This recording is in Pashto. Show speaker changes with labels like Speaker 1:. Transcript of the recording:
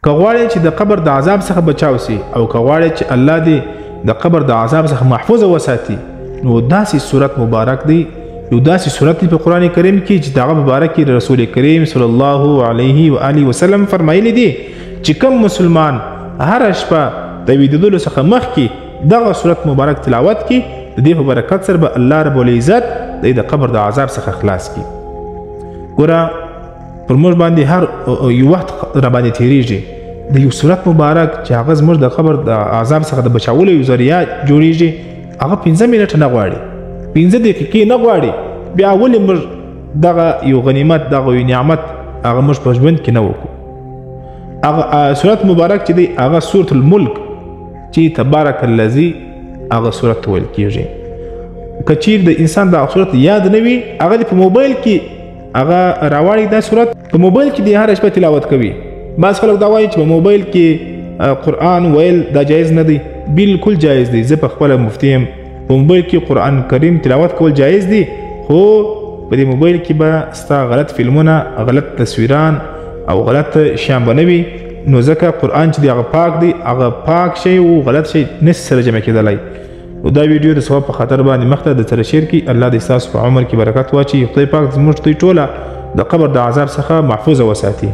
Speaker 1: که غواړئ چې د قبر د عذاب څخه بچاو سي او که غواړئ چې الله دې د قبر د عذاب څخه محفوظ وساتي نو داسې صورت مبارک دی، یو داسې صورت دی په قرآن کریم کې چې دغه مبارک کې رسول کریم صلی الله علیه و آله وسلم فرمایلی دی چې کوم مسلمان هر شپه د ویدېدلو څخه مخکې دغه صورت مبارک تلاوت کړي د دې په برکت سره به الله رب العزت د قبر د عذاب څخه خلاص کړي. ګوره پر موږ باندې هر یو وخت را باندې تېرېږي د یو صورت مبارک چې هغه زموږ د قبر د عذاب څخه د بچاولو یو ذریعه جوړېږي هغه 15 منټه نه غواړي، 15 دقیقې نه غواړي، بیا ولې موږ دغه یو غنیمت دغه یو نعمت هغه موږ په ژوند کې نه وکړو. هغه صورت مبارک چې دی هغه سورة الملک چې تبارک الذی هغه صورت ویل کېږي. که چیرې د انسان دا صورت یاد نه وي هغه د په موبایل کې هغه راوړي دا صورت په موبایل کې د هر شپه تلاوت کوي. بعض خلک دا وایي چې په موبایل کې قرآن ویل دا جایز نه دی. بالکل جایز دی. زه په خپله مفتي یم، په موبایل کې قرآن کریم تلاوت کول جایز دی، خو په دې موبایل کې به ستا غلط فلمونه، غلط تصویران او غلط شیان به نه وي، نو ځکه قرآن چې دی هغه پاک دی، هغه پاک شی او غلط شی نشي سره جمع کېدلی. نو دا ویډیو د ثواب په خاطر باندې مخ ته د سره شیر کړي. الله دې ستاسو په عمر کې برکت واچوي. خدای پاک زموږ دوی ټوله د قبر د عذاب څخه محفوظ وساتي.